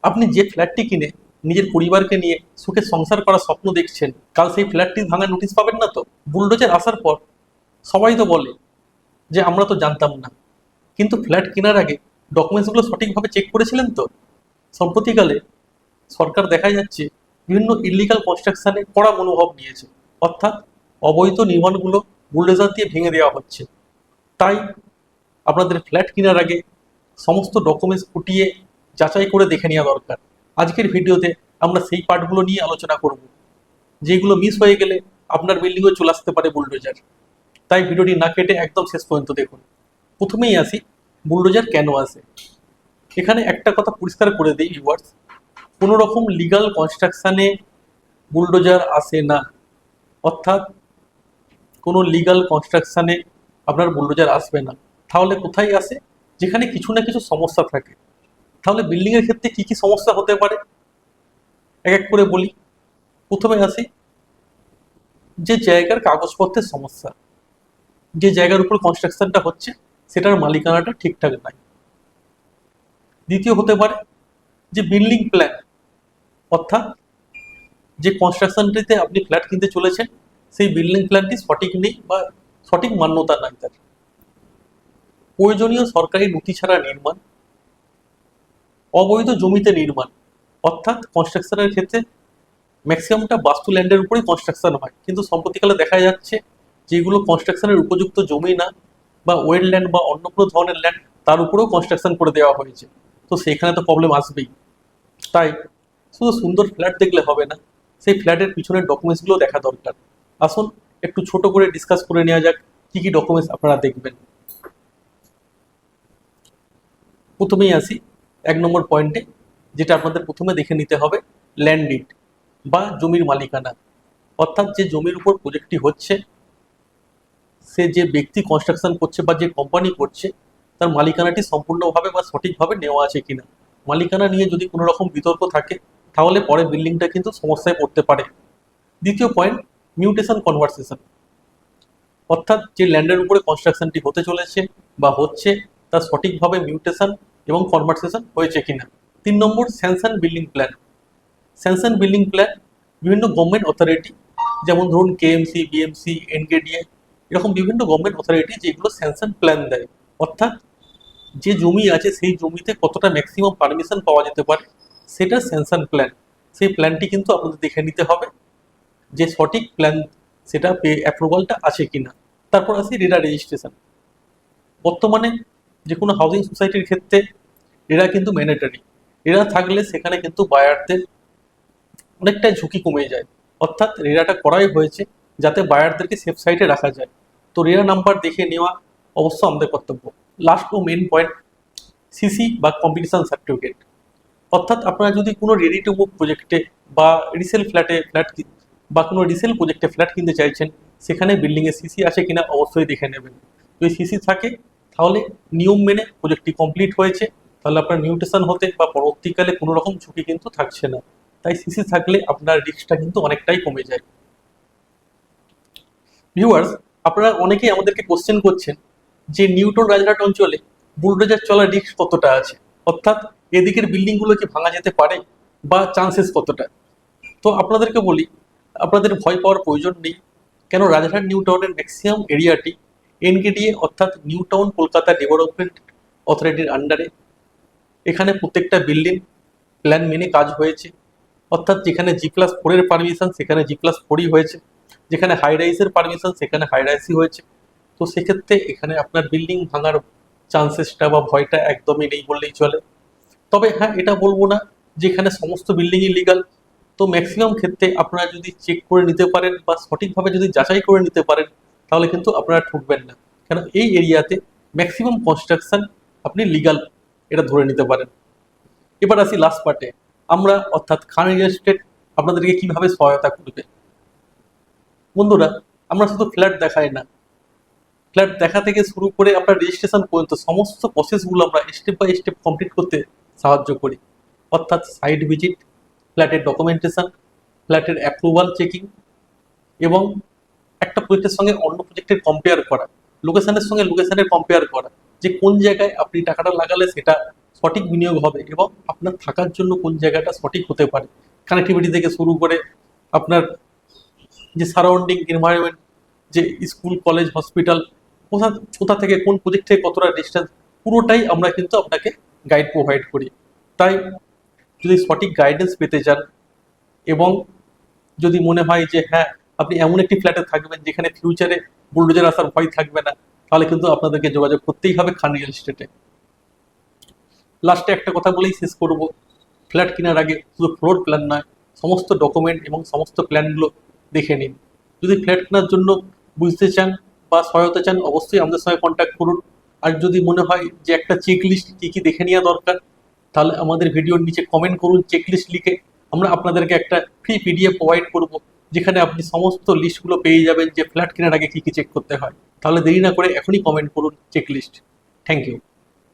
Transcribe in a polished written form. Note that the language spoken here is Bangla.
আপনি যে ফ্ল্যাটটি কিনে নিজের পরিবারকে নিয়ে সুখে সংসার করার স্বপ্ন দেখছেন, কাল সেই ফ্ল্যাটটি ভাঙার নোটিশ পাবেন না তো? বুলডোজার আসার পর সবাই তো বলে যে আমরা তো জানতাম না, কিন্তু ফ্ল্যাট কেনার আগে ডকুমেন্টসগুলো সঠিকভাবে চেক করেছিলেন তো? সম্প্রতিকালে সরকার দেখা যাচ্ছে বিভিন্ন ইলিগাল কনস্ট্রাকশনে কড়া মনোভাব নিয়েছে, অর্থাৎ অবৈধ নির্মাণগুলো বুলডোজার দিয়ে ভেঙে দেওয়া হচ্ছে। তাই আপনাদের ফ্ল্যাট কেনার আগে সমস্ত ডকুমেন্টস খুঁটিয়ে যাচাই করে দেখে নেওয়া দরকার। আজকের ভিডিওতে আমরা সেই পার্টগুলো নিয়ে আলোচনা করব, যেগুলো মিস হয়ে গেলে আপনার বিল্ডিংয়ে চলে আসতে পারে বুলডোজার। তাই ভিডিওটি না কেটে একদম শেষ পর্যন্ত দেখুন। প্রথমেই আসি, বুলডোজার কেন আসে। এখানে একটা কথা পরিষ্কার করে দিই ভিউয়ার্স, কোনো রকম লিগাল কনস্ট্রাকশনে বুলডোজার আসে না। অর্থাৎ কোনো লিগাল কনস্ট্রাকশনে আপনার বুলডোজার আসবে না। তাহলে কোথায় আসে? যেখানে কিছু না কিছু সমস্যা থাকে। তাহলে বিল্ডিং এর ক্ষেত্রে কি কি সমস্যা হতে পারে এক এক করে বলি। প্রথমে আসি, যে জায়গার কাগজপত্রের সমস্যা, যে জায়গার উপর কনস্ট্রাকশনটা হচ্ছে সেটার মালিকানাটা ঠিকঠাক নাই। দ্বিতীয় হতে পারে যে বিল্ডিং প্ল্যান, অর্থাৎ যে কনস্ট্রাকশনটিতে আপনি ফ্ল্যাট কিনতে চলেছেন সেই বিল্ডিং প্ল্যানটি সঠিক নেই বা সঠিক মান্যতা নাই তার। প্রয়োজনীয় সরকারি নথি ছাড়া নির্মাণ, অবৈধ জমিতে নির্মাণ, অর্থাৎ কনস্ট্রাকশনের ক্ষেত্রে ম্যাক্সিমামটা বাস্তু ল্যান্ডের উপরেই কনস্ট্রাকশন হয়, কিন্তু সম্প্রতিকালে দেখা যাচ্ছে যেগুলো কনস্ট্রাকশনের উপযুক্ত জমি না বা ওয়েল ল্যান্ড বা অন্য কোনো ধরনের ল্যান্ড, তার উপরেও কনস্ট্রাকশন করে দেওয়া হয়েছে। তো সেখানে তো প্রবলেম আসবেই। তাই শুধু সুন্দর ফ্ল্যাট দেখলে হবে না, সেই ফ্ল্যাটের পিছনের ডকুমেন্টসগুলো দেখা দরকার। আসুন একটু ছোট করে ডিসকাস করে নেওয়া যাক কি কি ডকুমেন্টস আপনারা দেখবেন। প্রথমেই আসি 1 নম্বর পয়েন্টে, যেটা আপনাদের প্রথমে দেখে নিতে হবে, ল্যান্ড ডিড বা জমির মালিকানা। অর্থাৎ যে জমির উপর প্রজেক্টটি হচ্ছে, সে যে ব্যক্তি কনস্ট্রাকশন করছে বা যে কোম্পানি করছে, তার মালিকানাটি সম্পূর্ণভাবে বা সঠিকভাবে নেওয়া আছে কিনা। মালিকানা নিয়ে যদি কোনো রকম বিতর্ক থাকে তাহলে পরে বিল্ডিংটা কিন্তু সমস্যায় পড়তে পারে। দ্বিতীয় পয়েন্ট, মিউটেশন কনভার্সেশন, অর্থাৎ যে ল্যান্ডের উপরে কনস্ট্রাকশনটি হতে চলেছে বা হচ্ছে তার সঠিকভাবে মিউটেশন এবং কনভার্সেশন হয়েছে কিনা। 3 নম্বর, sanction building plan. Sanction building plan বিভিন্ন গভর্নমেন্ট অথরিটি, যেমন ধরুন কেএমসি, বিএমসি, এনকেডিএ, এরকম বিভিন্ন গভর্নমেন্ট অথরিটি যেগুলো স্যাংশন প্ল্যান দেয়। অর্থাৎ যে জমি আছে সেই জমিতে কতটা ম্যাক্সিমাম পারমিশন পাওয়া যেতে পারে, সেটা স্যাংশন প্ল্যান। সেই প্ল্যানটি কিন্তু আপনাদের দেখে নিতে হবে যে সঠিক প্ল্যান, সেটা অ্যাপ্রুভালটা আছে কিনা। তারপর আসি রেরা রেজিস্ট্রেশন। বর্তমানে যে কোনো হাউজিং সোসাইটির ক্ষেত্রে রেরা কিন্তু ম্যান্ডেটরি। রেরা থাকলে সেখানে কিন্তু বায়ারদের অনেকটাই ঝুঁকি কমে যায়। অর্থাৎ রেরাটা করাই হয়েছে যাতে বায়ারদেরকে সেফ সাইডে রাখা যায়। তো রেরা নাম্বার দেখে নেওয়া অবশ্য আমাদের কর্তব্য। লাস্ট ও মেন পয়েন্ট, সিসি বা কম্পিটিশন সার্টিফিকেট। অর্থাৎ আপনারা যদি কোনো রেডি টু মুভ প্রজেক্টে বা রিসেল ফ্ল্যাটে বা কোনো রিসেল প্রজেক্টে ফ্ল্যাট কিনতে চাইছেন, সেখানে বিল্ডিংয়ে সিসি আছে কিনা অবশ্যই দেখে নেবেন। যদি সিসি থাকে তাহলে নিয়ম মেনে প্রজেক্টটি কমপ্লিট হয়েছে, তাহলে আপনার মিউটেশন হতে বা পরবর্তীকালে কোনো রকম ঝুঁকি কিন্তু থাকছে না। তাই সিসি থাকলে আপনার রিস্কটা কিন্তু অনেকটাই কমে যায়। ভিউয়ার্স, আপনারা অনেকেই আমাদেরকে কোশ্চেন করছেন যে নিউটন রাজঘাট অঞ্চলে বুলডোজার চলার রিস্ক কতটা আছে, অর্থাৎ এদিকের বিল্ডিংগুলো কি ভাঙা যেতে পারে বা চান্সেস কতটা। তো আপনাদেরকে বলি, আপনাদের ভয় পাওয়ার প্রয়োজন নেই। কেন, রাজারহাট নিউ টাউনের ম্যাক্সিমাম এরিয়াটি এনকেডিএ অর্থাৎ নিউ টাউন কলকাতা ডেভেলপমেন্ট অথরিটির আন্ডারে। এখানে প্রত্যেকটা বিল্ডিং প্ল্যান মেনে কাজ হয়েছে। অর্থাৎ যেখানে G+4 পারমিশন সেখানে G+4ই হয়েছে, যেখানে হাই রাইসের পারমিশন সেখানে হাই রাইসই হয়েছে। তো সেক্ষেত্রে এখানে আপনার বিল্ডিং ভাঙার চান্সেসটা বা ভয়টা একদমই নেই বললেই চলে। তবে হ্যাঁ, এটা বলবো না যে এখানে সমস্ত বিল্ডিংই লিগাল। তো ম্যাক্সিমাম ক্ষেত্রে আপনারা যদি চেক করে নিতে পারেন বা সঠিকভাবে যদি যাচাই করে নিতে পারেন, তাহলে কিন্তু আপনারা ঠকবেন না। কেন, এই এরিয়াতে ম্যাক্সিমাম কনস্ট্রাকশন আপনি লিগাল, এটা ধরে নিতে পারেন। এবার আসি লাস্ট পার্টে, আমরা অর্থাৎ খান রিয়েল এস্টেট আপনাদেরকে কিভাবে সহায়তা করবে। বন্ধুরা, আমরা শুধু ফ্ল্যাট দেখাই না, ফ্ল্যাট দেখা থেকে শুরু করে আপনার রেজিস্ট্রেশন পর্যন্ত সমস্ত প্রসেসগুলো আমরা স্টেপ বাই স্টেপ কমপ্লিট করতে সাহায্য করি। অর্থাৎ সাইট ভিজিট, ফ্ল্যাটের ডকুমেন্টেশন, ফ্ল্যাটের অ্যাপ্রুভাল চেকিং এবং একটা প্রজেক্টের সঙ্গে অন্য প্রজেক্টের কম্পেয়ার করা, লোকেশনের সঙ্গে লোকেশনের কম্পেয়ার করা, যে কোন জায়গায় আপনি টাকাটা লাগালে সেটা সঠিক বিনিয়োগ হবে এবং আপনার থাকার জন্য কোন জায়গাটা সঠিক হতে পারে, কানেক্টিভিটি থেকে শুরু করে আপনার যে সারাউন্ডিং এনভায়রনমেন্ট, যে স্কুল কলেজ হসপিটাল, কোথা কোথা থেকে কোন প্রজেক্ট থেকে কতটা ডিস্টেন্স, পুরোটাই আমরা কিন্তু আপনাকে গাইড প্রোভাইড করি। তাই যদি সঠিক গাইডেন্স পেতে চান এবং যদি মনে হয় যে হ্যাঁ আপনি এমন একটি ফ্ল্যাটে থাকবেন যেখানে ফিউচারে বুলডোজার আসার ভয় থাকবে না, তাহলে কিন্তু আপনাদেরকে যোগাযোগ করতেই হবে খান রিয়েল এস্টেটে। লাস্টে একটা কথা বলেই শেষ করব, ফ্ল্যাট কেনার আগে শুধু ফ্লোর প্ল্যান নয়, সমস্ত ডকুমেন্ট এবং সমস্ত প্ল্যানগুলো দেখে নিন। যদি ফ্ল্যাট কেনার জন্য বুঝতে চান বা সহায়তা চান, অবশ্যই আমাদের সঙ্গে কন্ট্যাক্ট করুন। আর যদি মনে হয় যে একটা চেক লিস্ট কী কী দেখে নেওয়া দরকার, তাহলে আমাদের ভিডিওর নিচে কমেন্ট করুন চেক লিস্ট লিখে, আমরা আপনাদেরকে একটা ফ্রি পিডিএফ প্রোভাইড করব, যেখানে আপনি সমস্ত লিস্টগুলো পেয়ে যাবেন যে ফ্ল্যাট কেনার আগে কী কী চেক করতে হয়। তাহলে দেরি না করে এখনই কমেন্ট করুন চেক লিস্ট। Thank you.